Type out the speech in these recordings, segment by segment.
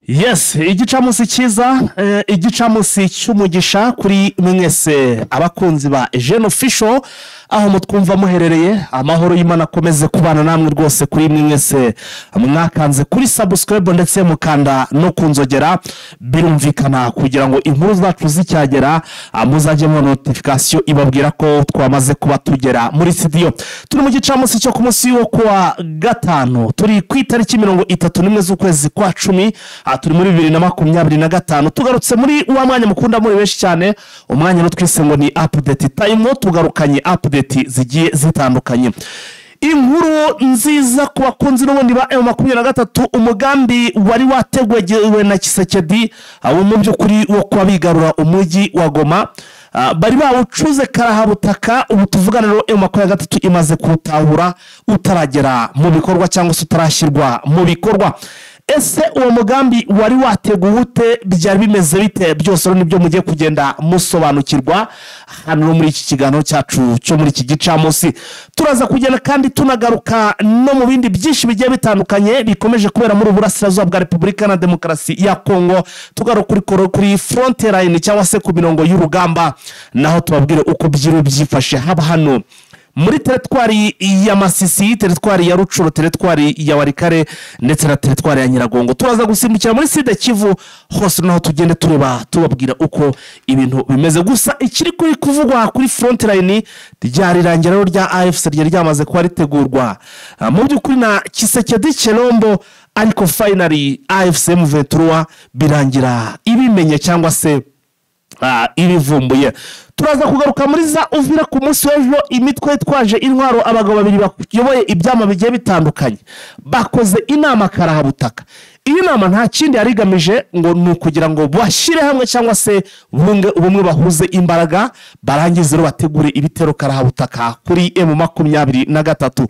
Yes, igicamunsi cyiza, igicamunsi cy'umugisha kuri mwese abakunzi ba Jeune Official, aho mutwumva muherereye. Amahoro y'Imana akomeze kubana namwe rwose kuri mwese mwakanze kuri subscribe ndetse mukanda no kunzogera, birumvikana kugira ngo inkuru zacu zicyagera muzajye mu notification ibabwira ko twamaze kuba tugera muri studio. Turi mu gicamunsi cyo ku munsi wo kuwa gatanu, turi ku itariki 31 z'ukwezi kwa 10, turi muri 2025. Tugarutse muri wa mwanya mukunda muri benshi cyane, umwanya no twise ngo ni update time. Tugarukanye update zigiye zitandukanye. Inkuru nziza ku bakunzi n'ubundi ba M23, umugambi wari wateguwe na Kisekedi abo mu by'ukuri wo kwabigarura umujyi wa Goma, bari bawucuze karahabutaka. Ubu tuvugana rero M23 imaze kutahura utaragera mu bikorwa cyangwa se utarashyirwa mu bikorwa. Ese uwo mugambi wari wateguwe ute, byari bimeze bite? Byose rero nibyo mugiye kugenda musobanukirwa hano muri iki kiganiro cyacu cyo muri iki gicamunsi. Turaza kugenda kandi tunagaruka no mu bindi byinshi bigiye bitandukanye bikomeje kubera muri Burasirazuba bwa Repubulika na Demokarasi ya Kongo. Tugaruka kuri front line cyangwa se ku mirongo y'urugamba, naho tubabwire uko byifashe haba hano muri teritwari ya Masisi, teritwari ya Rucuro, teritwari ya Warikare ndetse na teritwari ya Nyiragongo. Turaza gusimbukira muri Sud Kivu hose, naho tugende tubabwira uko ibintu bimeze. Gusa ikiri kuri kuvugwa kuri front line ryarirangira rya AFC ryari ryamaze kuba ritegurwa mu by'ukuri na Kisekedi Chilombo, ariko finally AFC M23 birangira ibimenye cyangwa se ibivumbuye. Turaza kugaruka muri za Uvira ku munsi w'ejo, imitwe twaje intwaro, abagabo babiri bayoboye ibyama bigiye bitandukanye bakoze inama karahabutaka. Iyi nama nta kindi yarigamije ngo ni ukugira ngo bashyire hamwe cyangwa se ubumwe bahuze imbaraga, barangize rero bategure ibitero karahabutaka kuri M23.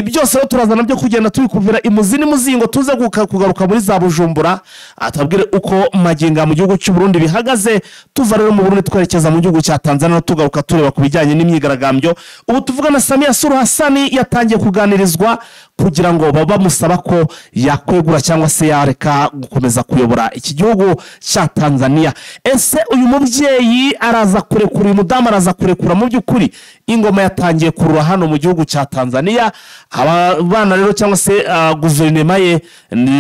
Byose rero turaza nabyo kugenda tubikuvira imuzini muzingo, tuze kugaruka muri za Bujumbura atabwire uko maginga mu gihugu cy'u Burundi bihagaze. Tuva rero mu Burundi twerekeza mu gihugu cya Tanzania, tugaruka tureba ku bijyanye n'imyigaragambyo. Ubu tuvuga na Samia Suluhu Hassan yatangiye kuganirizwa kugira ngo bamusaba ko yakwegura cyangwa se yareka gukomeza kuyobora iki gihugu cya Tanzania. Ese uyu mubyeyi araza kurekura, uyu mudamu araza kurekura mu by'ukuri ingoma yatangiye kurura hano mu gihugu cya Tanzania? Abana rero cyangwa se guverinoma ye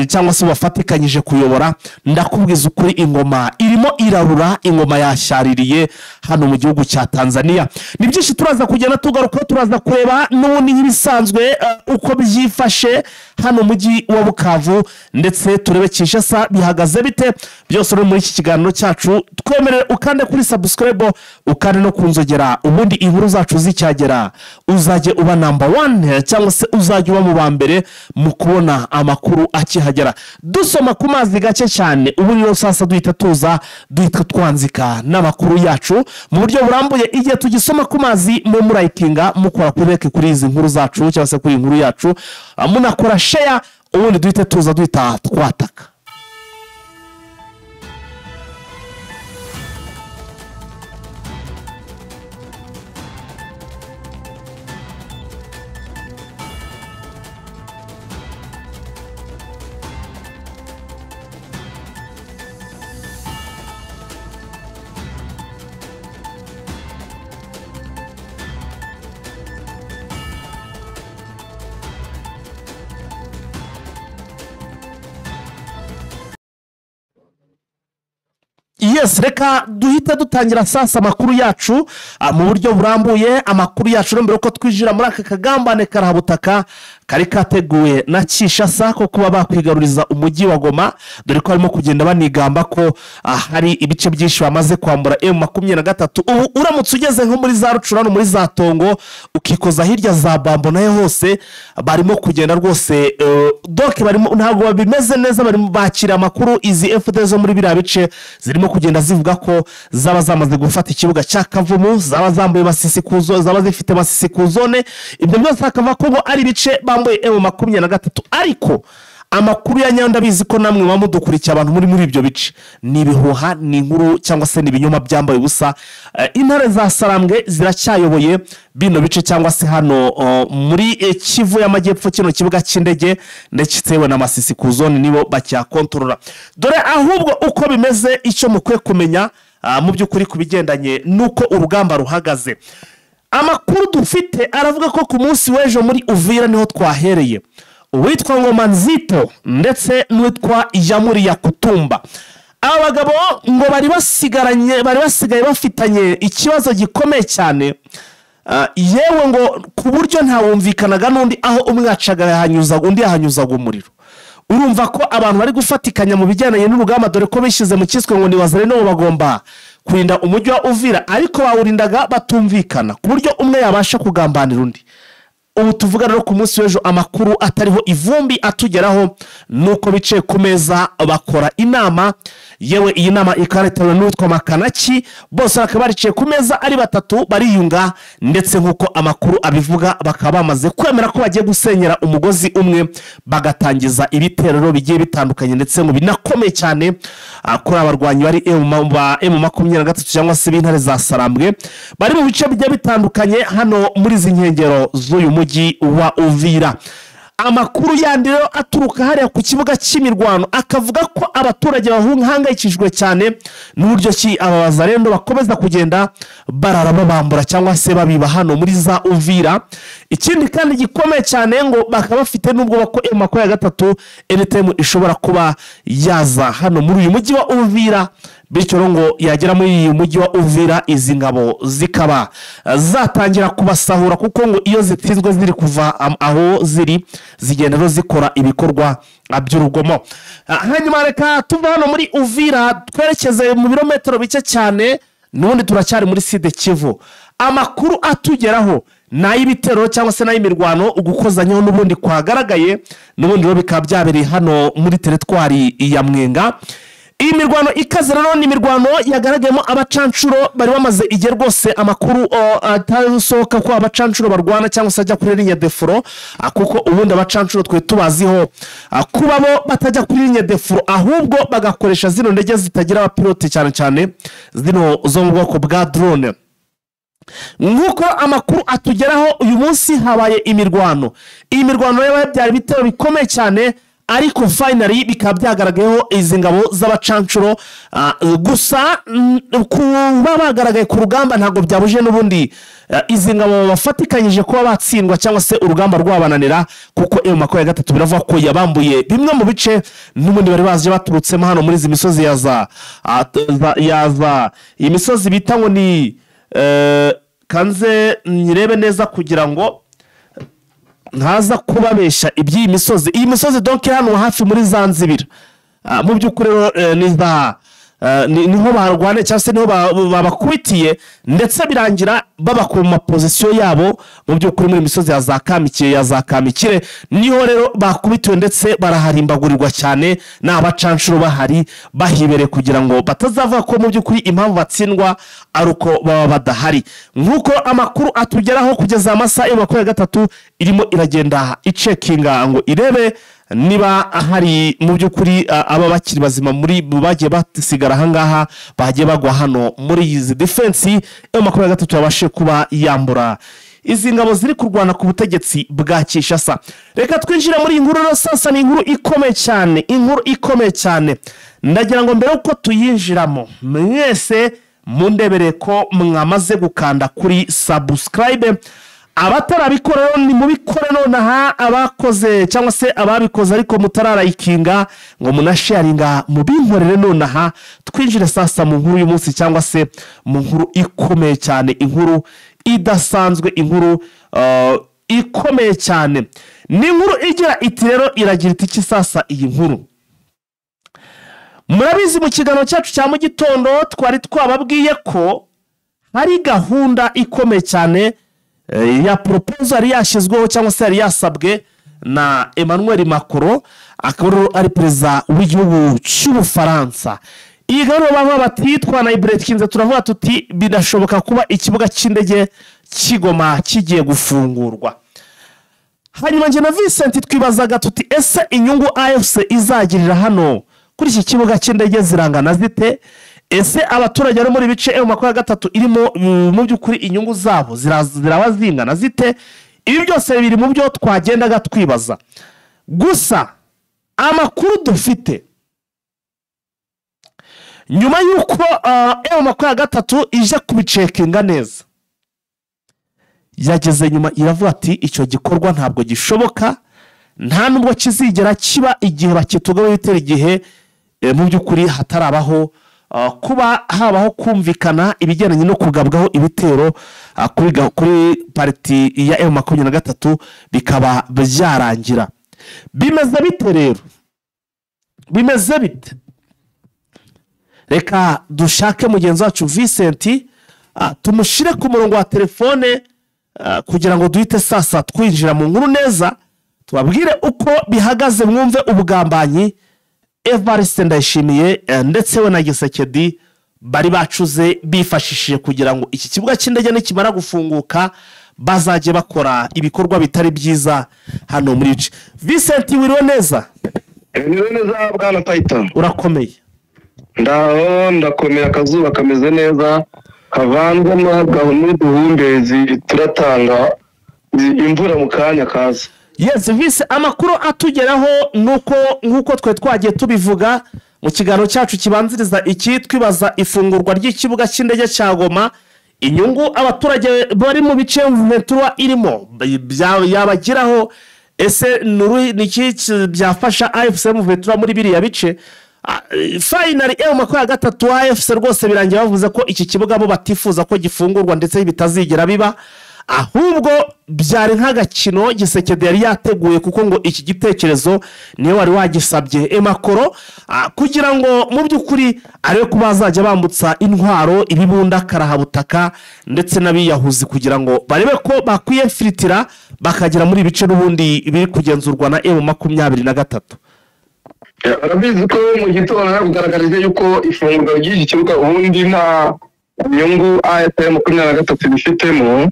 cyangwa se bafatikanyije kuyobora, ndakubwiza ukuri ingoma irimo irarura, ingoma yashaririye hano mu gihugu cya Tanzania. Ni byinshi turaza kugenda tugaruka, turaza kureba n'ubundi nk'ibisanzwe uko byifashe hano mujyi wa Bukavu ndetse turebe Kinshasa bihagaze bite. Byose rero muri iki kiganiro cyacu. Twemerere ukande kuri subscribe, ukande no kunzogera, ubundi inkuru zacu zicyagera uzajye uba number 1 cyangwa se uzajye uba mu bambere mu kubona amakuru akihagera. Dusoma ku mazi gake cyane, ubu rero sasa duhita twanzika n'amakuru yacu mu buryo burambuye. Igihe tugisoma ku mazi muri likinga, mukora kuri izi nkuru zacu cyangwa se kuri inkuru yacu, munakora share, ubundi duhita twataka. Yes, reka duhita dutangira sasa amakuru yacu mu buryo burambuye. Amakuru yacu mbere uko twijira muri aka kagambane karahabutaka kari kateguwe na Kinshasa ko kuba bakwigaruriza umujyi wa Goma, dore ko harimo kugenda banigamba ko hari ibice byinshi bamaze kwambura M23. Ubu uramutse ugeze nko muri za Rucurano, muri za Tongo, ukikoza hirya za Bambo nayo hose barimo kugenda rwose. Donc barimo ntago babimeze neza, barimo bakira amakuru. Izi FD zo muri biriya bice zirimo kugenda zivuga ko zaba zamaze gufata ikibuga cya Kavumu, zaba zambuye Masisi kuzo, zaba zifite Masisi kuzone. Ibyo byose akava ko ari bice bambuye M23. Ariko amakuru ya nyayo ndabizi ko namwe mudukurikiye abantu muri ibyo bice ni ibihuha ni inkuru cyangwa se ni ibinyoma byambaye ubusa. Intare za Sarambwe ziracyayoboye bino bice cyangwa se hano muri Kivu y'Amajyepfo kino kibuga cy'indege ndetse na Masisi ku zone nibo bacyakontorora. Dore ahubwo uko bimeze icyo mukwiye kumenya mu by'ukuri kubigendanye nuko urugamba ruhagaze. Amakuru dufite aravuga ko ku munsi w'ejo muri Uvira niho twahereye uwitwa Ngoma Nzito ndetse n'uwitwa Ijamuri ya Kutumba, abagabo ngo bari basigaye bafitanye ikibazo gikomeye cyane, yewe ngo ku buryo ntawumvikanaga n'undi, aho umwe yacaga yahanyuzaga undi yahanyuzaga umuriro. Urumva ko abantu bari gufatikanya mu bijyanye n'urugamba, dore ko bishyize mu kiswe ngo ni Wazalendo bagomba kurinda umujyi wa Uvira, ariko bawurindaga batumvikana ku buryo umwe yabasha kugambanira undi. Ubu tuvuga rero ku munsi w'ejo amakuru atariho ivumbi atugeraho nuko bicaye ku meza bakora inama, yewe iyi nama ikaretewe n'utwa Makanaki, bose bakaba baricaye ku meza ari batatu bariyunga, ndetse nk'uko amakuru abivuga bakaba bamaze kwemera ko bagiye gusenyera umugozi umwe bagatangiza ibitero bigiye bitandukanye ndetse ngo binakomeye cyane kuri abarwanyi bari M23 cyangwa se b'intare za Sarambwe bari mu bice bigiye bitandukanye hano muri izi nkengero z'uyu mujyi wa Uvira. Amakuru yandi rero aturuka hariya ku kibuga cy'imirwano akavuga ko abaturage bahangayikishijwe cyane n'uburyo ki aba Wazalendo bakomeza kugenda barara babambura cyangwa se babiba hano muri za Uvira. Ikindi kandi gikomeye cyane ngo bakaba bafite n'ubwo ko M23 NTM ishobora kuba yaza hano muri uyu mujyi wa Uvira, bityo ngo yagera muri uyu mujyi wa Uvira izi ngabo zikaba zatangira kubasahura, kuko ngo iyo zitizwe ziri kuva aho ziri zigenda zikora ibikorwa by'urugomo. Hanyuma reka tuva hano muri Uvira twerekeze mu birometero bike cyane, n'ubundi turacyari muri Sud Kivu. Amakuru atugeraho n'ay'ibitero cyangwa se n'ay'imirwano ugukozanyaho n'ubundi kwagaragaye, n'ubundi rero bikaba byabereye hano muri teritwari ya Mwenga. Iyi mirwano ikaze rero ni mirwano yagaragayemo abacancuro bari bamaze igihe rwose amakuru atasohoka ko abacancuro barwana cyangwa se ajya kuri ligne de front, kuko ubundi abacancuro twe tubaziho kuba bo batajya kuri ligne de front, ahubwo bagakoresha zino ndege zitagira abapilote cyane cyane zino zo mu bwoko bwa drone. Nk'uko amakuru atugeraho uyu munsi habaye imirwano. Iyi mirwano yabaye bitero bikomeye cyane, ariko finally bikaba byagaragayeho izi ngabo z'abacancuro gusa kuba bagaragaye ku rugamba ntabwo byabuje n'ubundi izi ngabo bafatikanyije kuba batsindwa cyangwa se urugamba rwabananira, kuko M23 biravuga ko yabambuye bimwe mu bice n'ubundi bari baje baturutsemo hano muri izi misozi yaza iyi misozi bita ngo ni kanze nyirebe neza kugira ngo ntaza kubabesha iby'iyi misozi. Iyi misozi donc hano hafi muri Zanzibar mu by'ukuri niho barwane cyangwa se niho babakubitiye, ndetse birangira baba ku mapozisiyo yabo mu by'ukuri muri misozi ya za Kamikire niho rero bakubitiwe, ndetse baraharimbagurirwa cyane n'abacancuro bahari bahibere kugira ngo batazavuga ko mu by'ukuri impamvu batsindwa ari uko baba badahari. Nk'uko amakuru atugeraho kugeza amasaha M23 irimo iragenda icekinga ngo irebe niba hari mu by'ukuri aba bakiri bazima muri bagiye basigara ahangaha bagiye bagwa hano muri izi defense M23 yabashe kuba yambura izi ngabo ziri kurwana ku butegetsi bwa Kinshasa. Reka twinjire muri inkuru rero sasa, ni inkuru ikomeye cyane, ndagira ngo mbere uko tuyinjiramo mwese mundebere ko mwamaze gukanda kuri subscribe. Abatarabikora ni mubikore nonaha, abakoze cyangwa se ababikoze ariko mutararayikinga ngo munasharinga mubinkorere nonaha. Twinjire sasa mu nkuru y'umunsi cyangwa se mu nkuru ikomeye cyane, inkuru idasanzwe, inkuru ikomeye cyane. Ni inkuru igira iti rero iragira iti sasa iyi nkuru murabizi mu kiganiro cyacu cya mu gitondo twari twababwiye ko hari gahunda ikomeye cyane ya proposal yashyizweho cyangwa se yari yasabwe na Emmanuel Macron, akaba ari perezida w'igihugu cy'Ubufaransa. Iyi gahunda baba batitwa na Ibrekinze turavuga tuti bidashoboka kuba ikibuga cy'indege kigoma kigiye gufungurwa. hanyuma njye na Vincent twibazaga tuti ese inyungu AFC izagirira hano kuri iki kibuga cy'indege zirangana zite? Ese abaturage bari muri bice M23 irimo mu by'ukuri inyungu zabo ziraba zingana zite? Ibi byose biri mu byo twagendaga twibaza. Gusa amakuru dufite nyuma yuko M23 ije kubicekinga neza, yageze nyuma iravuga ati icyo gikorwa ntabwo gishoboka, nta nubwo kizigera kiba igihe bakitugaho bitera igihe mu by'ukuri hatarabaho kuba habaho kumvikana ibigendanye no kugabwaho ibitero kuri pariti ya M23 bikaba byarangira. Bimeze bite rero? Bimeze bite? Reka dushake mugenzi wacu Vincent tumushire ku murongo wa telefone kugira ngo duhite sasa twinjira mu nkuru neza, tubabwire uko bihagaze, mwumve ubugambanyi Evariste Ndayishimiye ndetse we na Gisekedi bari bacuze bifashishije kugira ngo iki kibuga cy'indege nikimara gufunguka bazajye bakora ibikorwa bitari byiza hano muri bice. Vincent, wiriwe neza? Wiriwe neza bwana Titan. Urakomeye? Ndaho ndakomeye, akazuba kameze neza, kavanzemo gahunda duhumbezi turatanga imvura mu kanya kaza. Yes, Vice, amakuru atugeraho nuko nkuko twe twagiye tubivuga mu kiganiro cyacu kibanziriza iki twibaza ifungurwa ry'ikibuga cy'indege cya Goma, inyungu abaturage bari mu bice M23 irimo yabagiraho. Ese niki byafasha AFC M23 muri biriya bice? Finally M23 AFC rwose birangiye bavuze ko iki kibuga bo batifuza ko gifungurwa ndetse bitazigera biba, ahubwo byari nk'agakino Gisekedi yari yateguye, kuko ngo iki gitekerezo niyo wari wagisabye Emakoro kugira ngo mu by'ukuri arebe ko bazajya bambutsa intwaro, ibibunda, karahabutaka ndetse n'abiyahuzi kugira ngo barebe ko bakwiyemfiritira bakagera muri bice n'ubundi biri kugenzurwa na M23. Arabizi ko mu gitondo kugaragariza yuko ifunguro ry'iki kibuga ubundi nta inyungu AFM 23 bifitemo,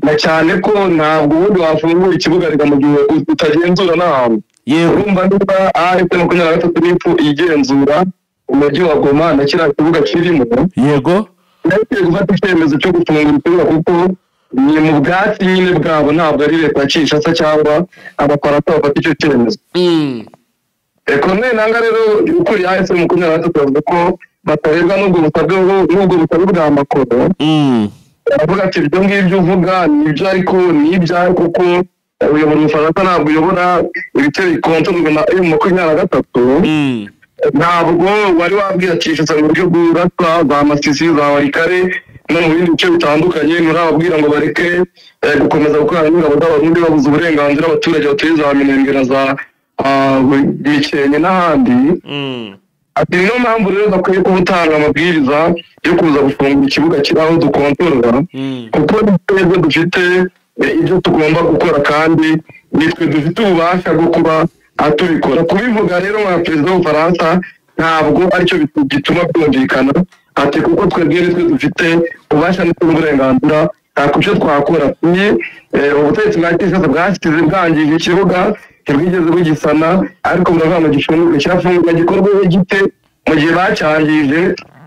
na cyane ko ntabwo ubundi wafungura ikibuga riga mu gihe utagenzura n'ahantu. Urumva niba AFM 23 n'ipfu igenzura umujyi wa Goma na kiriya kibuga kirimo, yego ndetse gufata icyemezo cyo gufungura ikibuga kuko ni mu bwatsi nyine bwabo, ntabwo ari leta yacisha se cyangwa abakora ko bafata icyo cyemezo. Ekonene nanga rero ukuri AFM 23 bavuga ko batorerwa n'ubwo busabe bwa Makoro. Avuga ati ibyo ngibyo uvuga nibyo, ariko nibyo kuko uyobora Ubufaransa ntabwo uyobora ibice bikontorwa na M23. Ntabwo wari wabwira cyishyuza mu buryo bw'urasa za Masisi za Warikare no mu bindi bice bitandukanye, nurababwira ngo bareke gukomeza gukorana n'ingabo z'Abarundi babuza uburenganzira abaturage batuye za Minembwe na za Gikenke n'ahandi. Ati niyo mpamvu rero bakwiye kubutanga amabwiriza yo kuza gufungura ikibuga kiraho dukontorora, kuko nitwe dufite ibyo tugomba gukora kandi nitwe dufite ububasha bwo kuba tubikora. Kubivuga rero nka perezida w'Ubufaransa ntabwo aricyo gituma byumvikana. Ati kuko twebwe nitwe dufite ububasha n'uburenganzira kubyo twakora. Ubutegetsi bwa Kinshasa bwashyize bwangije ikibuga ntibwigeze bugisana, ariko buravuga ngo gifungurwa gikorwa gite mu gihe bacyangije,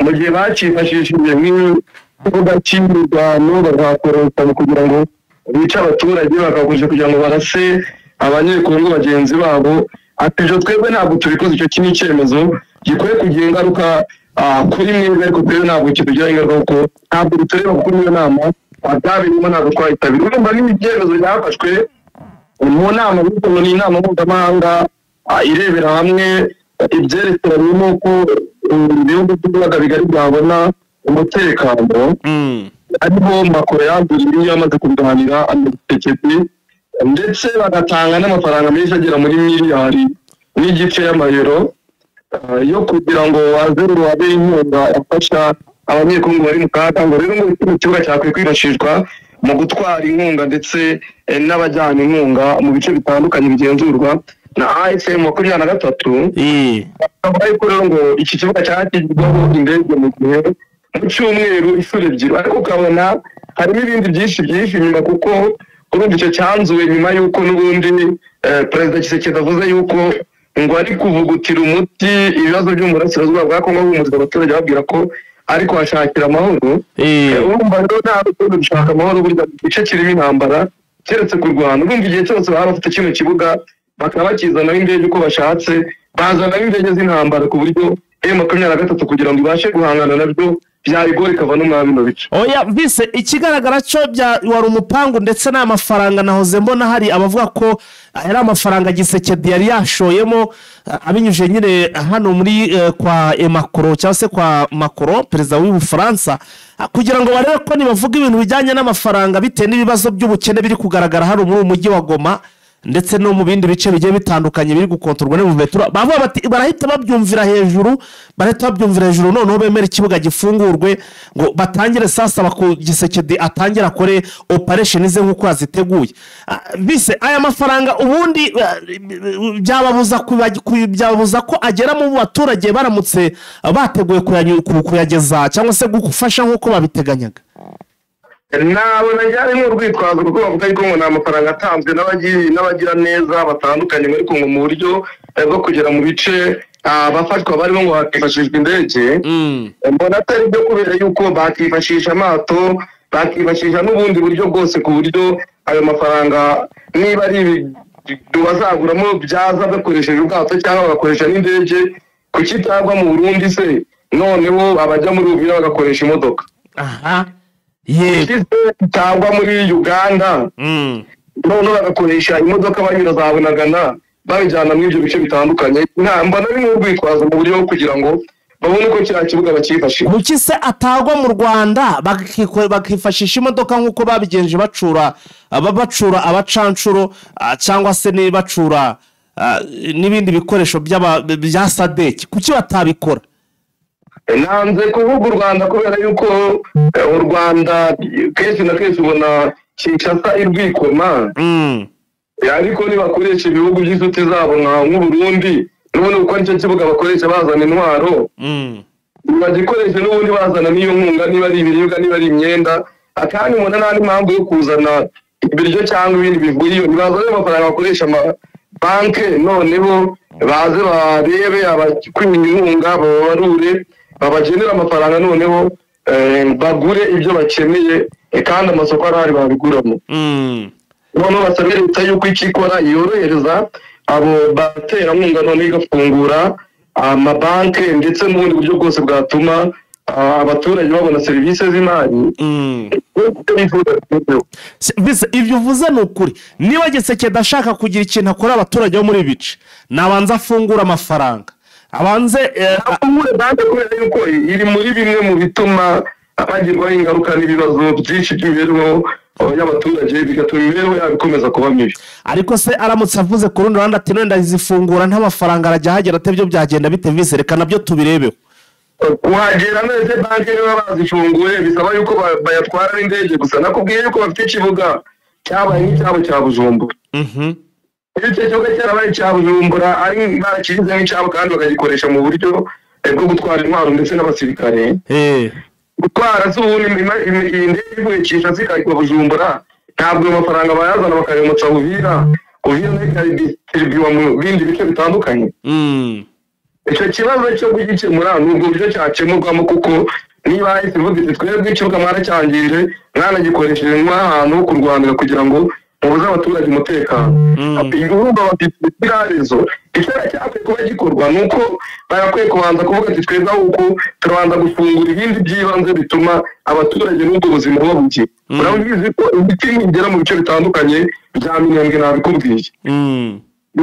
mu gihe bacifashishije nk'ikibuga cy'imirwano bagakoresha kugira ngo bice abaturage, bakaguje kugira ngo barase abanyekongo bagenzi babo. Ati ibyo twebwe ntabwo tubikoze, icyo kintu icyemezo gikwiye kugira ingaruka kuri mwebwe, ariko twebwe ntabwo kitugiraho ingaruka kuko ntabwo dutureba kuko niyo nama byabirimo ntabwo twayitabira. Urumva n'ibyemezo byafashwe mu nama y'ukuntu ni inama mpuzamahanga irebera hamwe ibyerekeranye n'uko ibihugu by'ibiyaga bigari byabona umutekano. Ariho Makoro yaguriye yamaze kuganira Gisekedi, ndetse bagatanga n'amafaranga menshi agera muri miliyari n'igice y'amayero yo kugira ngo wazero wabe inkunga yafasha abanyekongo bari mu kaga. Ngo rero ngo ikibuga cyakwiye kwifashishwa mu gutwara inkunga ndetse n'abajyana inkunga mu bice bitandukanye bigenzurwa na AFM 23. Ariko rero ngo iki kibuga cyakigirwaho indege mu gihe mu cyumweru inshuro ebyiri, ariko ukabona harimo ibindi byinshi inyuma, kuko urumva icyo cyanzuwe nyuma y'uko n'ubundi perezida Tshisekedi avuze y'uko ngo ari kuvugutira umuti ibibazo byo mu burasirazuba bwa Kongo ahumuriza abaturage babwira ko ari kuhashakira amahoro. Urumva rero nta rukundo dushaka amahoro burya igice kirimo intambara keretse ku Rwanda. Urumva igihe cyose baba bafite kino kibuga bakaba bakizanaho indege uko bashatse, bazanaho indege z'intambara ku buryo M23 kugira ngo ibashe guhangana nabyo byarigora ikava no mu bino bice. Oya vise ikigaragara cyo wari umupangu ndetse n'amafaranga nahoze mbona hari abavuga ko ari amafaranga Tshisekedi yari yashoyemo abinyuje nyine hano muri kwa Macron cyangwa se kwa Macron perezida w'u Bufaransa kugira ngo barebe ko nibavuga ibintu bijyanye n'amafaranga bitewe n'ibibazo by'ubukene biri kugaragara hano muri umujyi wa Goma ndetse no mu bindi bice bigiye bitandukanye biri gukontorwa n'ubuvetura bavuga bati barahita babyumvira hejuru noneho bemera ikibuga gifungurwe ngo batangire sasa Tshisekedi atangira akore operation ze nk'uko yaziteguye. Bise aya mafaranga ubundi byababuza ko agera mu baturage baramutse bateguye kuyageza cyangwa se gufasha nk'uko babiteganyaga. Nawe najyane mu rwitwazo kuko bavuga yuko ngo amafaranga atanzwe n'abagira neza batandukanye muri Kongo mu buryo bwo kugera mu bice abafashwa barimo ngo hakifashishwa indege. Mbona atari byo kubera yuko bakifashisha amato bakifashisha n'ubundi buryo bwose ku buryo ayo mafaranga niba ari bazaguramo byaza bakoresheje ubwato cyangwa bagakoresha n'indege kukitabwa mu Burundi se noneho abajya muri Uvira bagakoresha imodoka. Cyangwa muri Uganda noneho bagakoresha imodoka banyura za Bunagana babijyana muri ibyo bice bitandukanye. Mbona ari n'urwitwazo mu buryo kugira ngo babone ko kiriya kibuga bakifashisha. Kuki se atagwa mu Rwanda bakifashisha imodoka nk'uko babigenje bacura abacancuro cyangwa se bacura n'ibindi bikoresho bya Sadek? Kuki batabikora? Nanze kuvuga u Rwanda kubera yuko u Rwanda kenshi na kenshi ubona Kinshasa irwikoma ariko nibakoresha ibihugu by'inshuti zabo nk'u Burundi n'ubundi uko nicyo kibuga bakoresha bazana intwaro bagikoresha n'ubundi bazana n'iyo nkunga niba ari ibiribwa niba ari imyenda akandi mbona nta n'impamvu yo kuzana ibiryo cyangwa ibindi bivuye iyo ntibazane amafaranga bakoresha banke noneho baze barebe abakwimya inkunga babarure babagenera amafaranga noneho bagure ibyo bakeneye kandi amasoko arahari babiguramo. Noneho basabye leta yuko ikikora yorohereza abo baterankunga noneho igafungura amabanki ndetse n'ubundi buryo bwose bwatuma abaturage babona serivisi z'imari. Ibyo uvuze ni ukuri. Niba Tshisekedi ashaka kugira ikintu akora abaturage bo muri bice nabanza afungura amafaranga abanze banki kubera yuko iri muri bimwe mu bituma abagirwaho ingaruka n'ibibazo byinshi by'imibereho y'abaturage bigatuma imibereho yabo ikomeza kuba mibi. Ariko se aramutse avuze ku rundi ruhande ati nenda zifungura nta mafaranga arajya hagera atebyo byagenda bite vise reka nabyo tubirebeho. Kuhagera neze banki niba bazifunguye bisaba yuko bayatwara n'indege gusa nakubwiye yuko bafite ikibuga cyabaye nk'icyabo cya Bujumbura. Icyo kibuga cyarabaye cya Bujumbura ari barakirize nk'icyabo kandi bakagikoresha mu buryo bwo gutwara intwaro ndetse n'abasirikare. Gutwara z'ubundi indege ivuye Kinshasa ikajya Bujumbura ntabwo amafaranga bayazana bakayomotsa Uvira n'ikaridistribuwa mu bindi bice bitandukanye. Icyo kibazo cyo kugikemura nubwo buryo cyakemurwamo kuko niba ivuga twebwe ikibuga mwaracyangije mwanagikoresheje nk'ahantu ho kurwanira kugira ngo mubuze abaturage umutekano. Urumva bafite ibirarezo icyara cyakwiye kuba gikorwa nuko barakwiye kubanza kuvuga ati twebwe ahubwo turabanza gufungura ibindi by'ibanze bituma abaturage n'ubwo buzima babugira. Murabizi ko imiti igera mu bice bitandukanye bya Minembwe nabikubwiye.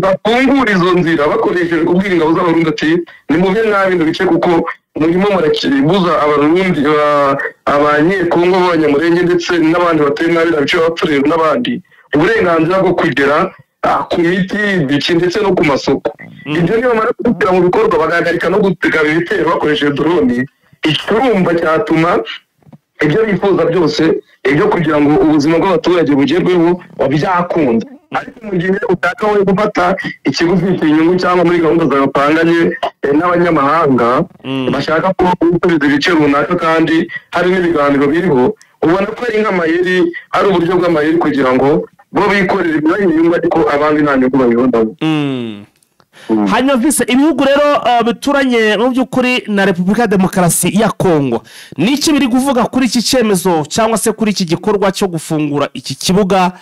Bafungura izo nzira bakoresheje kubwira ingabo z'Abarundi ati nimuve mwa bino bice kuko murimo murakibuza Abarundi abanyekongo b'abanyamurenge ndetse n'abandi batuye mwa bino bice b'abapfurero n'abandi uburenganzira bwo kugera ku miti biki ndetse no ku masoko. Ibyo niyo bamara kubishyira mu bikorwa bagahagarika no gutega ibitero bakoresheje drone. Icyumba cyatuma ibyo bifuza byose ibyo kugira ngo ubuzima bw'abaturage bugerweho byakunda. Ariko mu gihe utaka we gufata ikiguzi cy'inyungu cyangwa muri gahunda z'abapanganye n'abanyamahanga bashaka ko gusubiza ibice runaka kandi hari n'ibiganiro biriho ubona ko ari nk'amayeri ari uburyo bw'amayeri kugira ngo bo bikorera ibibaye inyungu ariko abandi nta nyungu babibonamo. hanyuma vise ibihugu rero bituranye mu by'ukuri na Repubulika ya Demokarasi ya Kongo niki biri kuvuga kuri iki cyemezo cyangwa se kuri iki gikorwa cyo gufungura iki kibuga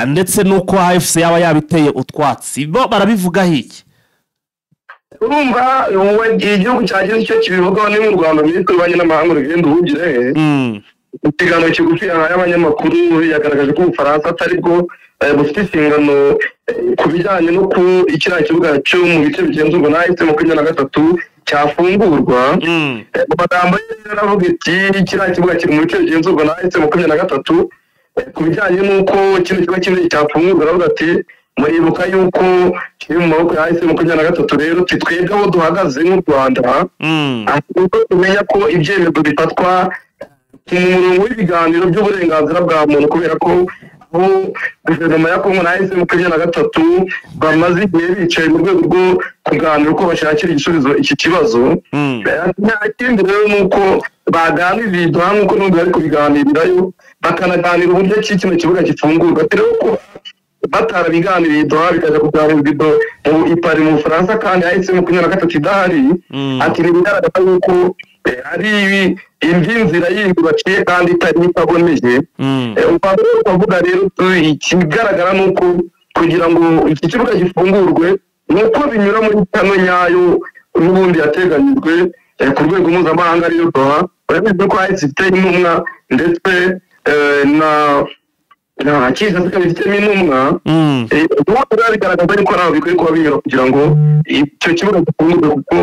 ndetse nuko AFC yaba yabiteye utwatsi bo barabivugaho iki? Urumva igihugu cyagize icyo kibivugaho ni mu Rwanda Minisitiri w'Ububanyi n'Amahanga Rugendo Uhugire ikiganiro kigufi y'abanyamakuru yagaragaje ko Ubufaransa atari bwo bufite inshingano ku bijyanye no ku ikiriya kibuga cyo mu bice bigenzurwa na AFC 23 cyafungurwa. Mu magambo yaravuga ati ikiriya kibuga kiri mu bice bigenzurwa na AFC 23 ku bijyanye n'uko kino kibuga kinini cyafungurwa aravuga ati muribuka yuko kiri mu maboko ya AFC 23 rero twebwe aho duhagaze mu Rwanda ahubwo tumenya ko ibyemezo bifatwa mu murongo w'ibiganiro by'uburenganzira bwa muntu kubera ko guverinoma ya Kongo na AFC 23 bamaze igihe bicaye mu rwego rwo kuganira uko bashakira igisubizo iki kibazo. Nta kindi rero nuko baganiriye hamwe uko n'undi bari kubiganirirayo bakanaganira uburyo kino kibuga gifungurwa rero ko batarabiganiriye bikajya kuganirwa mu ipari mu Bufaransa kandi AFC 23 idahari ati bigaragara yuko hari indi nzira yindi baciye kandi itari itaboneye. Uvuga rero ikigaragara nuko kugira ngo iki kibuga gifungurwe nuko binyura muri kano nyayo n'ubundi yateganyijwe ku rwego mpuzamahanga ariyo Doha. Urabizi ko AFC ifite intumwa ndetse na kiza zikabifitemo intumwa bigaragaza yuko nawe bikwiye kuba binyura kugira ngo icyo kibuga gifungurwe kuko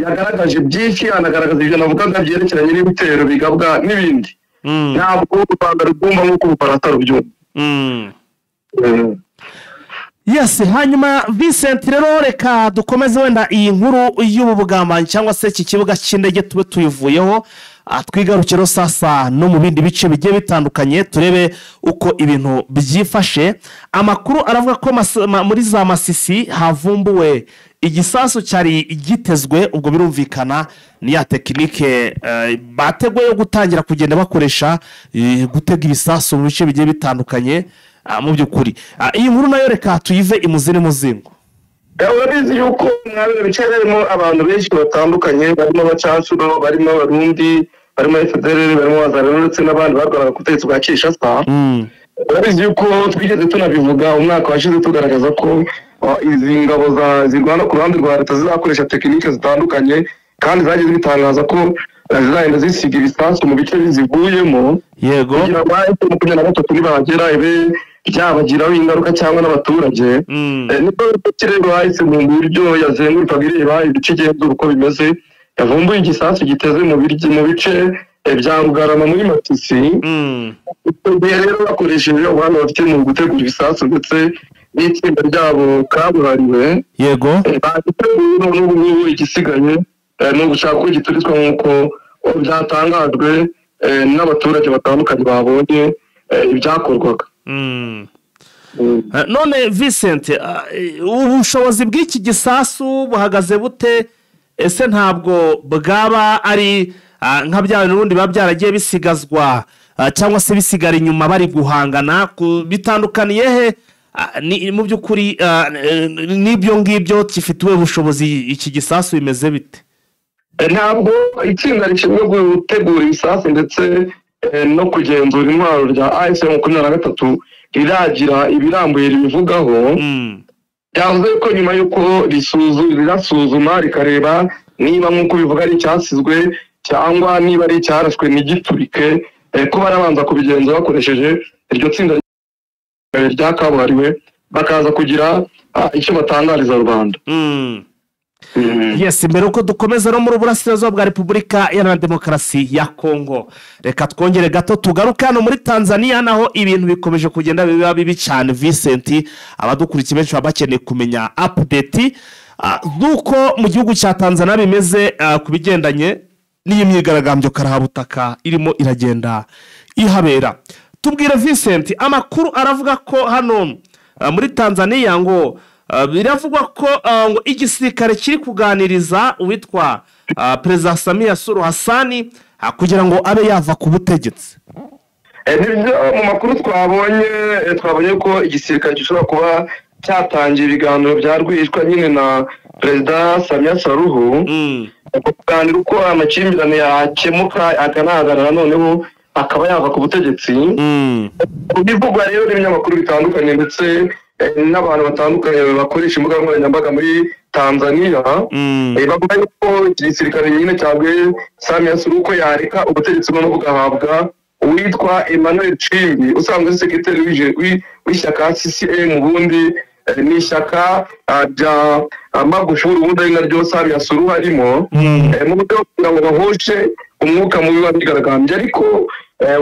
yagaragaje byinshi anagaragaza ibyo navugaga byerekeranye n'ibitero bigabwa n'ibindi ntabwo u Rwanda rugomba nk'uko Ubufaransa rubyumva. Yes, hanyuma Vincent rero reka dukomeze wenda iyi nkuru y'ubu bugambanyi cyangwa se iki kibuga cy'indege tube tuyivuyeho twigarukiro sasa no mu bindi bice bigiye bitandukanye turebe uko ibintu byifashe. Amakuru aravuga ko muri za Masisi havumbuwe igisasu cyari gitezwe ubwo birumvikana ni ya tekinike bateguye yo gutangira kugenda bakoresha gutega ibisasu mu bice bigiye bitandukanye. Mu by'ukuri iyi nkuru nayo reka tuyive imuzine muzingo. Urabizi yuko mwabere bice barimo abantu benshi batandukanye barimo abacancuro barimo abarundi barimo FDLR barimo Wazalendo ndetse n'abandi barwaraga ku butegetsi bwa Kinshasa. Urabizi yuko twigeze tunabivuga umwaka washize tugaragaza ko izi ngabo zirwana ku ruhande rwa leta zizakoresha tekinike zitandukanye kandi zagiye zitangaza ko zizagenda zisiga ibisasu mu bice bizivuyemo. Yego kugira ngo AFC 23 nibagera byabagiraho ingaruka cyangwa n'abaturage. Niko kirego AFC mu buryo yazenguruka bireba ibice igenzura uko bimeze yavumbuye igisasu giteze mu bice bya Rugarama muri Masisi. Rero bakoresheje ubuhanga bafite mu gutegura ibisasu ndetse n'itsinda ryabo kabuhariwe. Yego n'ubu igisigaye no gushaka ko giturizwa nk'uko byatangajwe n'abaturage batandukanye babonye ibyakorwaga. None Vincent ubushobozi bw'iki gisasu buhagaze bute? Ese ntabwo bwaba ari nka bya n'ubundi babyaragiye bisigazwa cyangwa se bisigara inyuma bari guhangana bitandukaniye he mu by'ukuri n'ibyo ngibyo gifitiwe ubushobozi iki gisasu bimeze bite? Ntabwo itsinda rishinzwe gutegura ibisasu ndetse no kugenzura intwaro rya AFC 23 riragira ibirambuye ribivugaho. Yavuze ko nyuma yuko rirasuzuma rikareba niba nk'uko bivuga ari icyasizwe cyangwa niba ari icyarashwe n'igiturike ko barabanza kubigenzura bakoresheje iryo tsinda rya kabuhariwe bakaza kugira icyo batangariza Rwanda. Yes, mbere uko dukomeza no muri Burasirazuba bwa Repubulika ya Demokarasi ya Kongo reka twongere gato tugaruka no muri Tanzania naho ibintu bikomeje kugenda biba bibi cyane. Vincent abadukurikiye benshi bakeneye kumenya update nuko mu gihugu cya Tanzania bimeze kubigendanye n'iyi myigaragambyo karahabutaka irimo iragenda ihabera. Tubwire Vincent, amakuru aravuga ko hano muri Tanzania ngo biravugwa ko ngo igisirikare kiri kuganiriza uwitwa Perezida Samia Suluhu Hassan kugira ngo abe yava ku butegetsi. nibyo mu makuru twabonye ko igisirikare gishobora kuba cyatangiye ibiganiro bya rwihishwa nyine na perezida Samia Suluhu kuganira uko amakimbirane yakemuka akanahagarara noneho akaba yava ku butegetsi. Bivugwa rero n'ibinyamakuru bitandukanye ndetse n'abantu batandukanye bakoresha imbuga nkoranyambaga muri Tanzania bavuga ko igisirikare nyine cyabwiye Samia Suluhu ko yareka ubutegetsi no bugahabwa uwitwa Emmanuel Nchimbi usanzwe ari sekretari w'ishyaka CCM ubundi ni ishyaka rya Magufuli ubundi ari naryo Samia Suluhu arimo mu buryo kugira ngo bahoshe umwuka mubi w'abigaragambya, ariko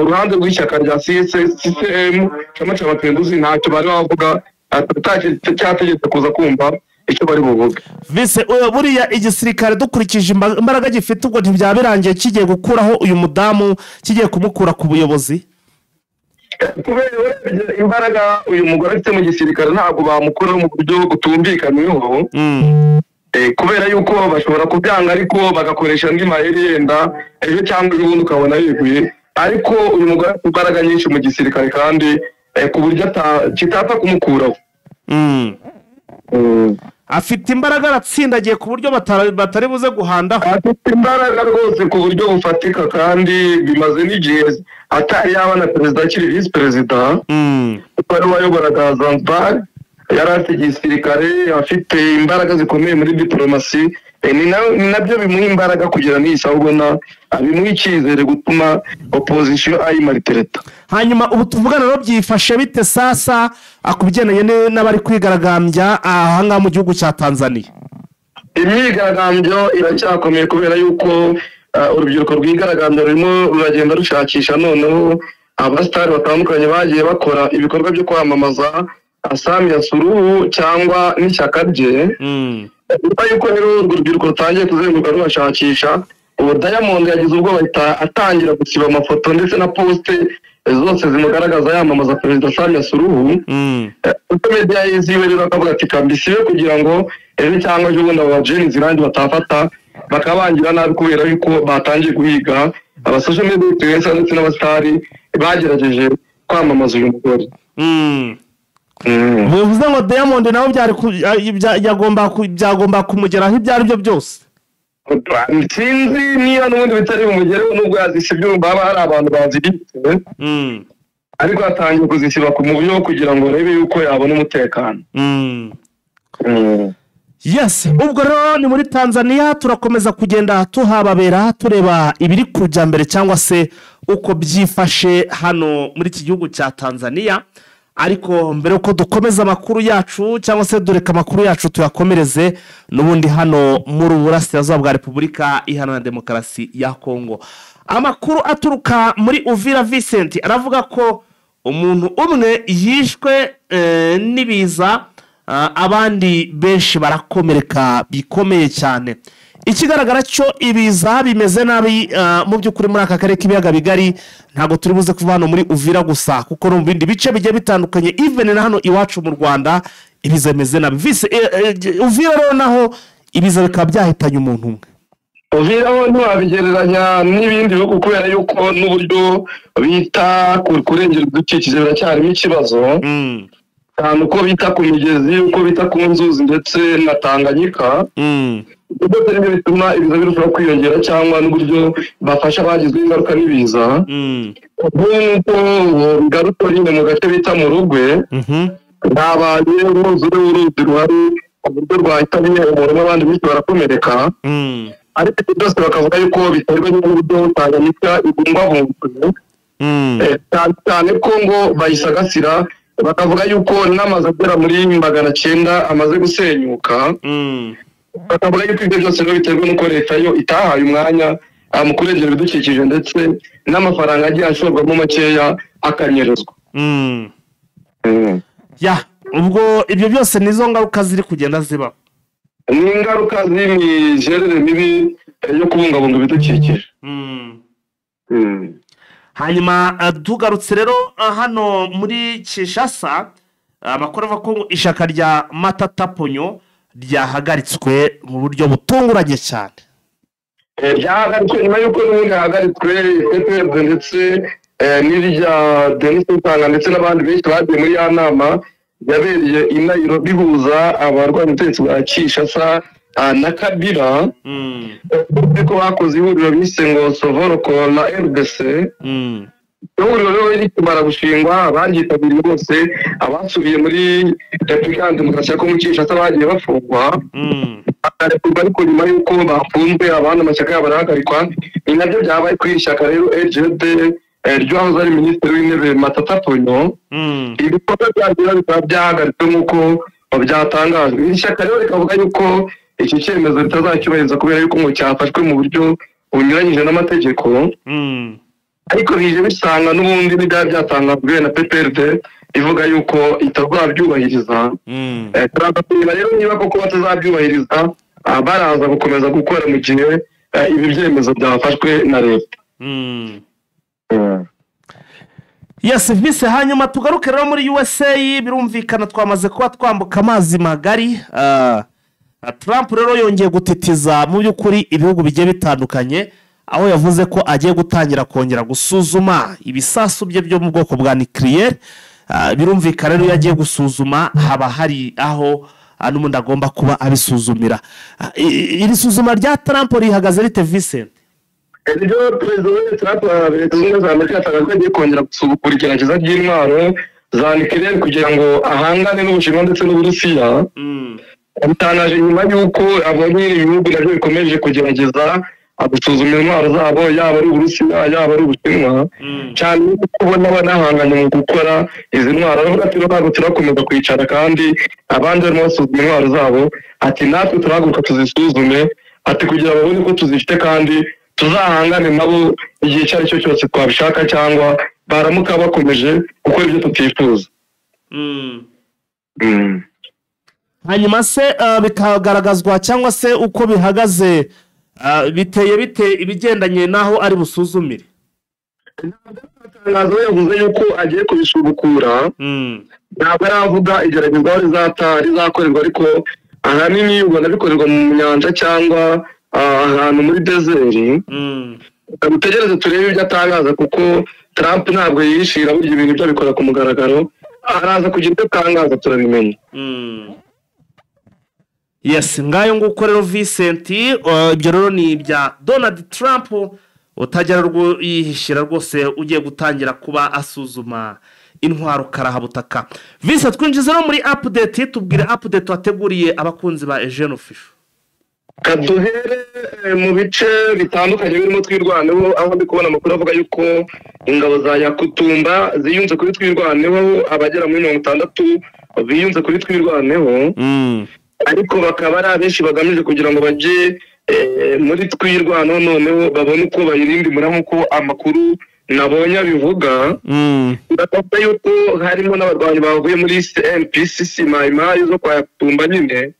uruhande rw'ishyaka rya CCM cyangwa cy'abapenduzi ntacyo bari bavuga cyategetse kuza kumva icyo bari buvuge. Vise buriya igisirikare dukurikije imbaraga gifite ubwo ntibyabirangiye kigiye gukuraho uyu mudamu kigiye kumukura ku buyobozi? Kubera imbaraga uyu mugore afite mu gisirikare ntabwo bamukuraho mu buryo butumvikanyweho, kubera yuko bashobora kubyanga ariko bagakoresha andi mayeri yenda ejo cyangwa ubundi ukabona yiguye, ariko uyu mugore afite imbaraga nyinshi mu gisirikare kandi ku buryo kitapfa kumukuraho. Afite imbaraga aratsindagiye ku buryo batari buze guhandaho. Afite imbaraga rwose ku buryo bufatika kandi bimaze n'igihe atari yaba na perezida akiri visi perezida kuko ari wayoboraga Zanzibar, yari afite igisirikare, afite imbaraga zikomeye muri diplomasi, ni nabyo bimuha imbaraga kugira n'isa ubona bimuha icyizere gutuma opposition ayimaritereta. Hanyuma ubu tuvugana rero byifashe bite sasa akubigendanye n'abari kwigaragambya ahangaha mu gihugu cya Tanzania? Imyigaragambyo iracyakomeye kubera yuko urubyiruko rwigaragambya rurimo ruragenda rushakisha noneho abasitari batandukanye bagiye bakora ibikorwa byo kwamamaza Samia Suluhu cyangwa n'ishyaka rye. Nyuma yuko rero urwo rubyiruko rutangiye kuzenguruka rubashakisha, ubu Diamond yagize ubwo bahita atangira gusiba amafoto ndetse na poste zose zimugaragaza yamamaza perezida Samia Suluhu. Kuko media yiziwe rero akavuga ati kambisiwe kugira ngo ejo cyangwa ejo bundi aba Gen zirandi batafata bakabangira nabi kubera yuko batangiye guhiga aba social media influencers ndetse n'abastari bagerageje kwamamaza uyu mugore. Bivuze ngo Diamond nawe byagomba kumugeraho ibyo ari byo byose. Sinzi niba n'ubundi bitari bumugereho nubwo yazisibye urumva haba hari abantu bazibitse, ariko atangiye kuzisiba ku mubyo kugira ngo arebe yuko yabona umutekano. Yes, ubwo rero ni muri Tanzania turakomeza kugenda tuhababera tureba ibiri kujya mbere cyangwa se uko byifashe hano muri iki gihugu cya Tanzania. Ariko mbere uko dukomeza amakuru yacu cyangwa se dureka amakuru yacu tuyakomereze n'ubundi hano muri Burasirazuba bwa Repubulika Iharanira Demokarasi ya Kongo. Amakuru aturuka muri Uvira Vincent aravuga ko umuntu umwe yishwe n'ibiza, abandi benshi barakomereka bikomeye cyane. Ikigaragara cyo ibiza bimeze nabi mu by'ukuri muri aka karere k'ibiyaga bigari, ntago turi buze kuva hano muri Uvira gusa kuko no mu bindi bice bigiye bitandukanye even na hano iwacu mu Rwanda ibiza bimeze nabi. Uvira rero naho ibiza bikaba byahitanye umuntu umwe. Uvira ho ntiwabigereranya n'ibindi bihugu kubera yuko n'uburyo bita kurengera ibidukikije biracyarimo ikibazo. Cyane uko bita ku migezi, uko bita ku nzuzi ndetse na Tanganyika. Ubwo rero bituma ibiza birushaho kwiyongera cyangwa n'uburyo bafasha abagizweho ingaruka n'ibiza. Nk'uko bigaruka nyine mu gace bita mu Rugwe, ntabaye uruzi ruhari uburyo rwahita umuntu n'abandi bityo barakomereka. Ariko byose bakavuga yuko biterwa n'uburyo Tanganyika ibungwabungwa, cyane ko ngo bayisagasira, bakavuga yuko n'amazu agera muri 900 amaze gusenyuka. Bakavuga yuko ibyo byose biterwa n'uko leta yo itahaye umwanya mu kurengera ibidukikije ndetse n'amafaranga agiye ashorwamo makeya akanyerezwa. Ubwo ibyo byose nizo ngaruka ziri kugenda ziba. Ni ingaruka z'imijerere mibi yo kubungabunga ibidukikije. Hanyuma tugarutse rero hano muri Kinshasa, amakuru avuga ko ishaka rya Matata Ponyo ryahagaritswe mu buryo butunguranye cyane. Ryahagaritswe nyuma y'uko n'ubundi hahagaritswe ndetse n'irya Denis Nsanga ndetse n'abandi benshi bagiye muri ya nama yabereye i Nairobi ihuza abarwanya ubutegetsi bwa Kinshasa na Kabila ko bakoze ihuriro bise ngo Sovoroko na RDC ihuriro rero rikimara gushingwa abaryitabiriye bose abasubiye muri Repubulika ya Demokarasi ya Kongo Kinshasa bagiye bafungwa ariko nyuma y'uko bafunzwe abandi amashyaka yabo arahagarikwa ni nabyo byabaye kuri ishyaka rero RGD ryahoze ari minisitiri w'intebe Matata Ponyo ibikorwa byagira bikaba byahagaritswe nk'uko byatangajwe iri shyaka rero rikavuga yuko iki cyemezo ritazacyubahiriza kubera yuko ngo cyafashwe mu buryo bunyuranyije n'amategeko ariko bije bisanga n'ubundi n'ibyari byatangajwe na PPRD ivuga yuko itazabyubahiriza turabatumira rero niba koko batazabyubahiriza baraza gukomeza gukora mu gihe ibi byemezo byafashwe na leta. Yes, vise hanyuma tugaruke rero muri USA birumvikana twamaze kuba twambuka amazi magari. Trump rero yongeye gutitiza mu by'ukuri ibihugu bigiye bitandukanye aho yavuze ko agiye gutangira kongera gusuzuma ibisasu bye byo mu bwoko bwa nucleaire. Birumvikana rero yagiye gusuzuma haba hari aho n'umuntu agomba kuba abisuzumira. Iri suzuma rya Trump rihagaze rite Vincent? Ibyo Perezida Trump leta zunze ubumwe za Amerika yatangaje agiye kongera gusubukura igerageza ry'intwaro za nucleaire kugira ngo ahangane n'Ubushinwa ndetse n'Uburusiya. Bitangaje nyuma y'uko abonye ibihugu nabyo bikomeje kugerageza gusuzuma intwaro zabo yaba ari Uburusiya yaba ari Ubushinwa cyane kubona banahanganye mu gukora izi ntwaro avuga ati ntabwo turakomeza kwicara kandi abandi barimo basuzuma intwaro zabo ati natwe turahaguruka tuzisuzume ati kugira babone ko tuzifite kandi tuzahangane nabo igihe icyo ari cyo cyose twabishaka cyangwa baramuka bakomeje gukora ibyo tutifuza. Hanyuma se bikagaragazwa cyangwa se uko bihagaze biteye bite ibigendanye naho ari busuzumire? Nazo yavuze yuko agiye kubisubukura ntabwo aravuga igeragezwa rizakorerwa ariko ahanini ubona bikorerwa mu nyanja cyangwa ahantu muri desert. Dutegereze turebe ibyo atangaza kuko Trump ntabwo yishira burya ibintu byo bikora ku mugaragaro araza kugira ibyo atangaza turabimenya. Yes, ngayo nguko rero Vincent ibyo rero ni ibya Donald Trump utagera yihishira rwose ugiye gutangira kuba asuzuma intwaro karahabutaka. Vincent twinjize no muri update tubwire update wateguriye abakunzi ba Eugene Official. Kaduhere mu bice bitandukanye birimo twirwaneho aho ndi kubona amakuru avuga yuko ingabo za Yakutumba ziyunze kuri twirwaneho abagera muri 60 biyunze kuri twirwaneho ariko bakaba ari abenshi bagamije kugira ngo bajye muri twirwano noneho babone uko bayirindimura nk'uko amakuru nabonye abivuga. Ndavuga yuko harimo n'abarwanyi bavuye muri NPCC Maimai zo kwa Yakutumba nyine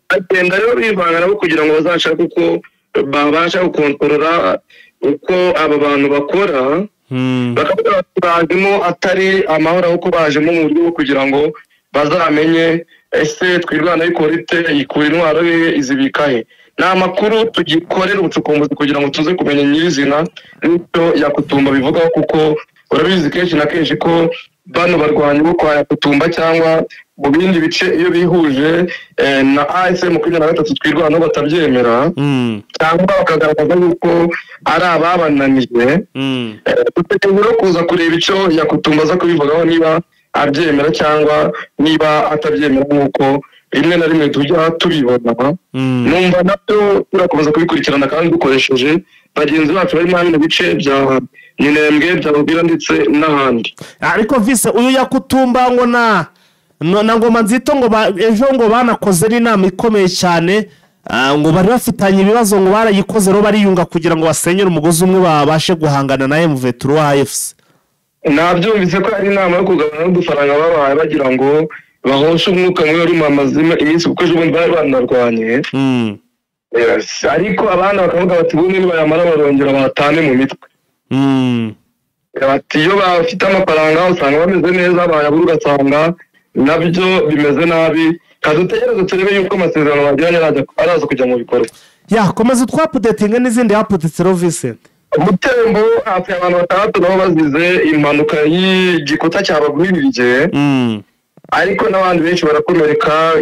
agenda rero bivanga nabo kugira ngo bazashake uko babasha gukontorora uko aba bantu bakora bakavuga bajemo atari amahoro uko bajemo mu buryo bwo kugira ngo bazamenye ese twirwana ariko rite ikura intwaro ye izibikahe. Ni amakuru tugikorera ubucukumbuzi kugira ngo tuze kumenya nyirizina n'icyo Yakutumba bivugaho kuko urabizi kenshi na kenshi ko bano barwanyi bo kwa Yakutumba cyangwa mu bindi bice iyo bihuje na ASM 23 twirwana batabyemera cyangwa bakagaragaza yuko ari ababananiye dutegereje kuza kureba icyo Yakutumba aza kubivugaho niba abyemera cyangwa niba atabyemera nk'uko rimwe na rimwe tujya tubibona. Numva nabyo turakomeza kubikurikirana kandi dukoresheje bagenzi bacu bari mu bice bya Minembwe bya Rubira ndetse n'ahandi. Ariko vise uyu Yakutumba ngo na Ngoma Nzito ngo ejo ngo banakoze n'inama ikomeye cyane ngo bari bafitanye ibibazo ngo barayikoze ro bariyunga kugira ngo basenyere umugozi umwe babashe guhangana na M23 AFC. Nabyumvise ko ari inama yo kugabana n'udufaranga babaye bagira ngo bahoshe umwuka mwe wari mu mazima iminsi kuko ejo bundi bari banarwanye. Ariko abana bakavuga bati bundi nibayamara barongera batane mu mitwe. Bati iyo bafite amafaranga usanga bameze neza bayabura ugasanga nabyo bimeze nabi. Kadutegereze turebe yuko amasezerano bagiranye araza kujya mu bikorwa. Komeza twapdatinga n'izindi updates Vincent. Umutembo hafi abantu 6 nabo bazize impanuka y'igikuta cyabagwirije ariko n'abandi benshi barakomereka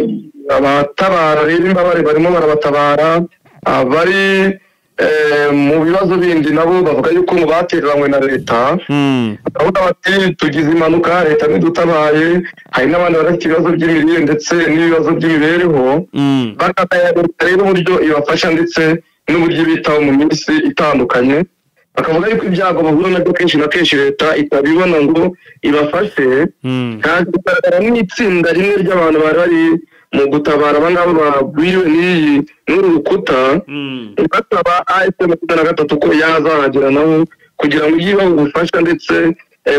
abatabara rero imbabare barimo barabatabara abari mu bibazo bindi nabo bavuga yuko mu batereranywe na leta avuga bati tugize impanuka leta nidutabaye hari n'abandi bafite ibibazo by'imirire ndetse n'ibibazo by'imibereho bakataya rero uburyo ibafasha ndetse n'uburyo bitaho mu minsi itandukanye bakavuga yuko ibyago bahura nabyo kenshi na kenshi leta itabibona ngo ibafashe kandi bigaragara n'itsinda rimwe ry'abantu bari mu gutabara abangaba bagwiriwe n'uru rukuta basaba AFM 23 ko yazahagera nabo kugira ngo yibaho ubufasha ndetse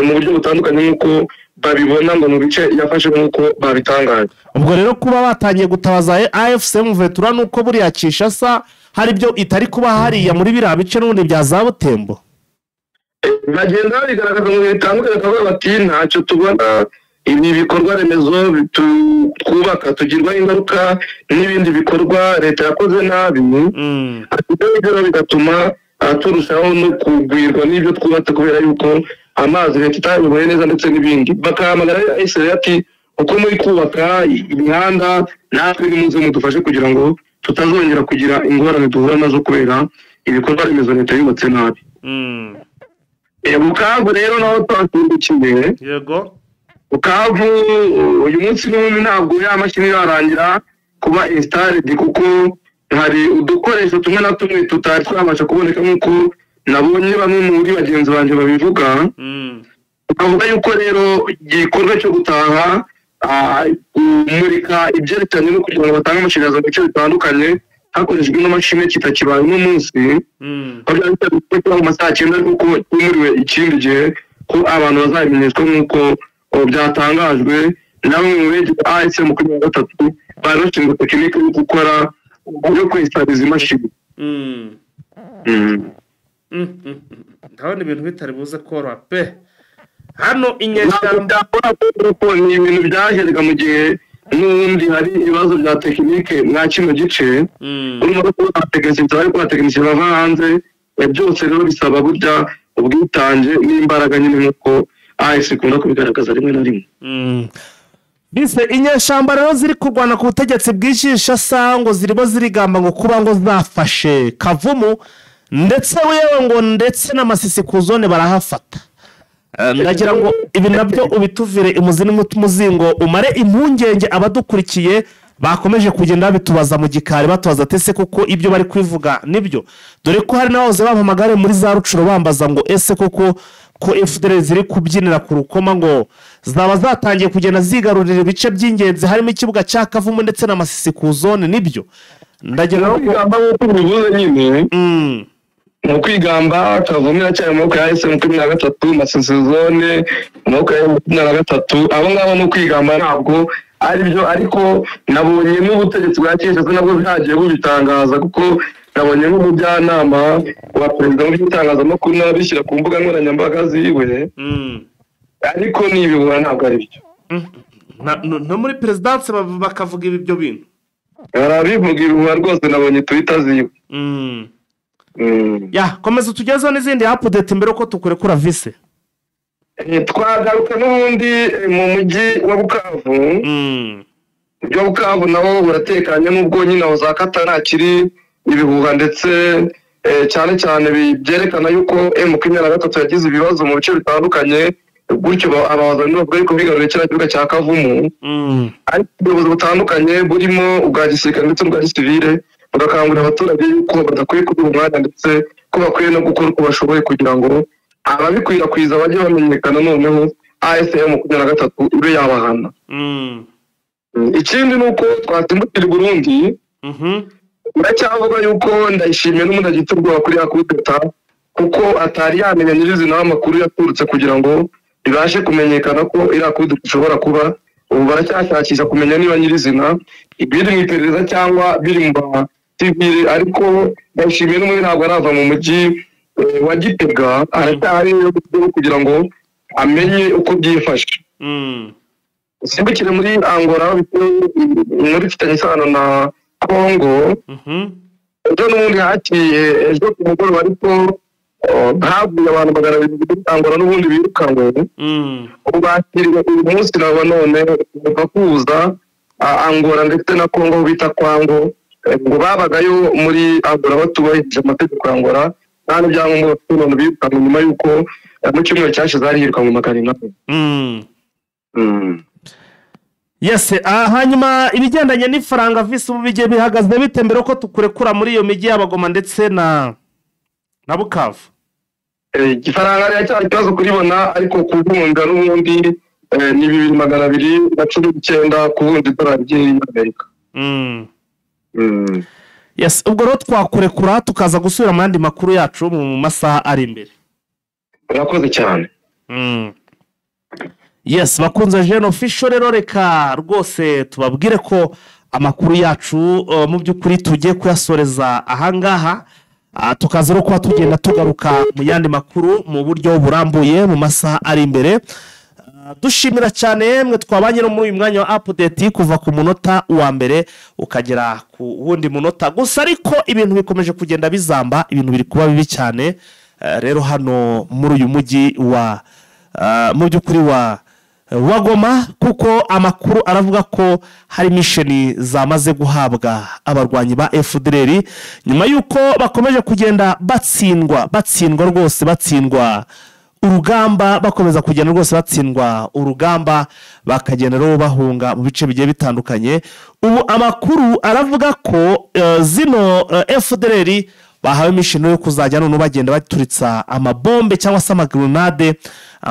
mu buryo butandukanye nk'uko babibona ngo mu bice yafashe nk'uko babitangaje. Ubwo rero kuba batangiye gutabaza AFM 23 nuko buriya Kinshasa hari byo itari kuba hariya muri biriya bice n'ubundi bya za Butembo bagenda bigaragaza mu bitandukanye kavuga bati ntacyo tubona ibi bikorwa remezo twubaka tugirwa ingaruka n'ibindi bikorwa leta yakoze nabi ibyo bigatuma turushaho no kugwirwa n'ibyo twubatse kubera yuko amazi leta itayoboye neza ndetse n'ibindi bakahamagara Israel ati uko muri kubaka imihanda natwe nimuze mudufashe kugira ngo tutazongera kugira ingorane duhura nazo kubera ibikorwa remezo leta yubatse nabi. Bukavu rero naho twakindukiye yego Bukavu uyu munsi n'ubundi ntabwo yamashini yarangira kuba installed kuko hari udukoresho tumwe na tumwe tutari twabasha kuboneka nk'uko nabonye bamwe muri bagenzi banje babivuga ukavuga yuko rero igikorwa cyo gutaha kumurika ibyerekanye no kugira ngo batange amashanyarazi mu bice bitandukanye hakoreshejwe n'amashini kitakibaye uno munsi mu masaha 9 kuko tumuriwe ikindi gihe ko abantu bazabimenyeshwa nk'uko byatangajwe namwe mu beje AFM 23 bari bashinzwe tekinike yo gukora yo kwinstabiliza imashini. Ndabona ibintu bitari buze koroha pe hano inyeshyamba ni ibintu byaherega mu gihe n'ubundi hari ibibazo bya tekinike mwa kino gice urimo gutekereza bava hanze byose rero bisaba burya ubwitange n'imbaraga nyine nk'uko AFC ikunda kubigaragaza rimwe na rimwe. Bise inyeshyamba rero ziri kurwana ku butegetsi bw'Kinshasa ngo ziribo zirigamba ngo kuba ngo zafashe Kavumu ndetse wewe ngo ndetse n'amasisi ku zone barahafata. Ndagira ngo ibi nabyo ubituvire imuzini muzingo umare impungenge abadukurikiye bakomeje kugenda bitubaza mu gikari batubaza tese kuko ibyo bari kwivuga nibyo dore ko hari nahoze bampamagare muri za Rucuro bambaza ngo ese koko ko FDL ziri kubyinira ku rukoma ngo zaba zatangiye kugenda zigarurira ibice by'ingenzi harimo ikibuga cya Kavumu ndetse n'amasisi ku zone nibyo ndagira ngo kwigamba uko bivuze nyine mu kwigamba Kavumu cyane mu kwa AFM 23 masisi zone mu kwa AFM 23 abo ngabo no kwigamba ntabwo ari byo ariko nabonye n'ubutegetsi bwa Kinshasa nabwo byagiye bubitangaza kuko nabonye nk'umujyanama wa perezida w'itangazamakuru n'abishyira ku mbuga nkoranyambaga ziwe ariko nibibura ntabwo ari byo no muri perezidanse bakavuga ibyo bintu barabivuga ibihuha rwose nabonye Twitter ziwe ya komeza tugezeho n'izindi update mbere ko tukurekura vise twagaruka n'ubundi mu mujyi wa Bukavu ibyo Bukavu nabo buratekanye n'ubwo nyine aho za Katana kiri ibihuha ndetse cyane cyane byerekana yuko M23 yagize ibibazo mu bice bitandukanye gutyo abazana n'ubwo ariko bigaruriye cyane kibuga cya Kavumu ariko ubuyobozi butandukanye burimo ubwa gisirikare ndetse n'ubwa gisivile bagakangurira abaturage yuko badakwiye kugira umwanya ndetse ko bakwiye no gukora uko bashoboye kugira ngo ababikwirakwiza bajye bamenyekana noneho AFM 23 ibe yabahana. Ikindi nuko twasimbukira i Burundi uracyavuga yuko ndayishimiye n'umuntu agiturwa kuri akudeta kuko atari yamenya nyirizina amakuru yaturutse kugira ngo ibashe kumenyekana ko iri akudeta ishobora kuba ubu baracyashakisha kumenya niba nyirizina ibiri mu iperereza cyangwa biri mu civile ariko ndayishimiye n'umuntu ntabwo arava mu mujyi wa Gitega aracyari kugira ngo amenye uko byifashe. Simbukire muri Angola muri fitanye isano na Congo ejo n'ubundi hakiye ejo ku mugoroba ariko havuye abantu 200 Angola n'ubundi birukanwe ubu bakiriwe uyu munsi nabo none bakuza Angola ndetse na Congo bita Kwango ngo babagayo muri Angola batubahirije amategeko Angola kandi byangombwa none birukanwe nyuma yuko mu cyumweru cyashize ari yirukanwe makarina. Yes, hanyuma ibigendanye n'ifaranga visi ubu bigiye bihagaze bite mbere ko tukurekura muri iyo migi y'Abagoma ndetse na Bukavu? Igifaranga ari cyari kibazo kuribona ariko kubunda n'ubundi ni 2219 kubundi dolari y'Amerika. Yes, ubwo rero twakurekura tukaza gusubira mu yandi makuru yacu mu masaha ari imbere. Urakoze cyane. Yes, bakunze Jeune Official rero reka rwose tubabwire ko amakuru yacu mu by'ukuri tugiye kuyasoreza ahangaha tukaza ro kuba tugenda tugaruka mu yandi makuru mu buryo burambuye mu masaha ari imbere. Dushimira cyane mwe twabanye no muri uyu mwanya wa update kuva ku munota wa mbere ukagera ku wundi munota gusa ariko ibintu bikomeje kugenda bizamba ibintu biri kuba bibi cyane rero hano muri uyu mujyi wa mu by'ukuri wa Goma kuko amakuru aravuga ko hari mission zamaze guhabwa abarwanyi ba FDLR nyuma yuko bakomeje kugenda batsindwa rwose batsindwa urugamba bakomeza kugenda rwose batsindwa urugamba bakagenda rero bahunga mu bice bigiye bitandukanye. Ubu amakuru aravuga ko zino FDLR bahawe mission yo kuzajya none bagenda baturitsa amabombe cyangwa se amagrenade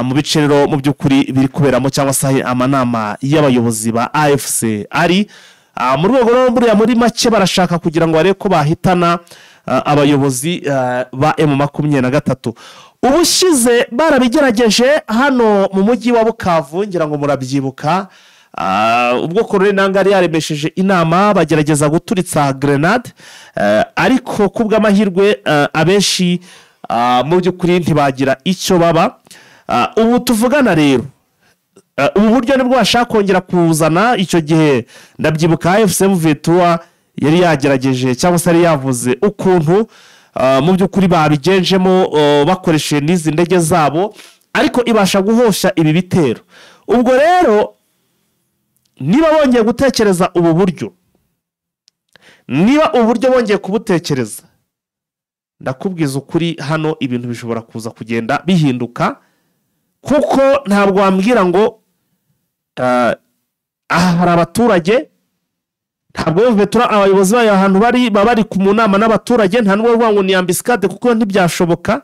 mu bice rero mu by'ukuri biri kuberamo cyangwa se amanama y'abayobozi ba AFC ari mu rwego rwo muri make barashaka kugira ngo barebe ko bahitana abayobozi ba M23. Ubushize barabigerageje hano mu mujyi wa Bukavu ngira ngo murabyibuka ubwo Colonel Nangari yaremesheje inama bagerageza guturitsa grenade ariko kubw'amahirwe abenshi mu by'ukuri ntibagira icyo baba. Ubu tuvugana rero ubu buryo nibwo bashaka kongera kuzana icyo gihe ndabyibuka AFC M23 yari yagerageje cyangwa se yari yavuze ukuntu mu by'ukuri babigenjemo bakoresheje n'izi ndege zabo ariko ibasha guhosha ibi bitero. Ubwo rero niba bongeye gutekereza ubu buryo niba uburyo bongeye kubutekereza ndakubwiza ukuri hano ibintu bishobora kuza kugenda bihinduka kuko ntabwo wambwira ngo hari abaturage ntabwo vetura abayobozi bayo ahantu bari ku munama n'abaturage nta nubwo rwango ni ambiscade kuko ntibyashoboka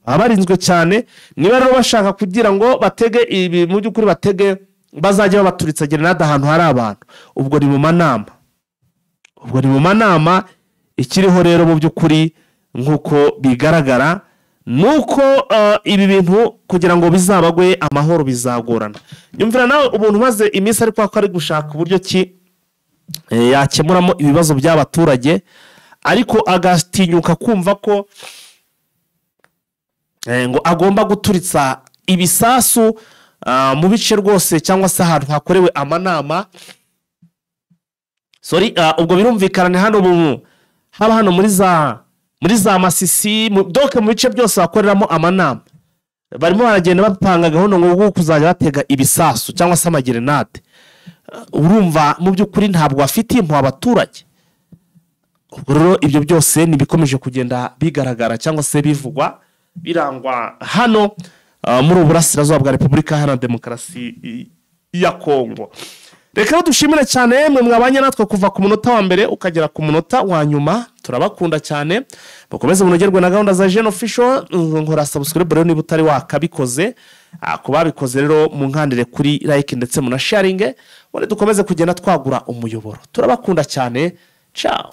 abarinzwe cyane niba rero bashaka kugira ngo batege ibi mu by'ukuri batege bazajya babaturitsa grenade ahantu hari abantu ubwo ni mu manama ikiriho rero mu by'ukuri nkuko bigaragara nuko ibi bintu kugira ngo bizabagwe amahoro bizagorana. Yumvira nawe ubuntu maze iminsi ariko ari gushaka uburyo ki yakemuramo ibibazo by'abaturage ariko agatinyuka kumva ko ngo agomba guturitsa ibisasu mu bice rwose cyangwa se ahantu hakorewe amanama. Ubwo birumvikana hano haba hano muri za Masisi doke mu bice byose bakoreramo amanama barimo baragenda bapanga gahunda ngo kuzajya batega ibisasu cyangwa se amagrenade. Urumva mu by'ukuri ntabwo bafite impu abaturage. Rero ibyo byose nibikomeje kugenda bigaragara cyangwa se bivugwa birangwa hano muri uburasirazuba bwa Repubulika Iharanira Demokarasi ya Kongo. Reka dushimire cyane mwe mwabanye natwe kuva ku munota wa mbere ukagera ku munota wa nyuma. Turabakunda cyane bakomeze munogerwe na gahunda za Jeune Official. Nkora subscribe rero niba utari wakabikoze kubabikoze rero mu nkandire kuri like ndetse mu na sharing wone dukomeze kugenda twagura umuyoboro. Turabakunda cyane. Ciao.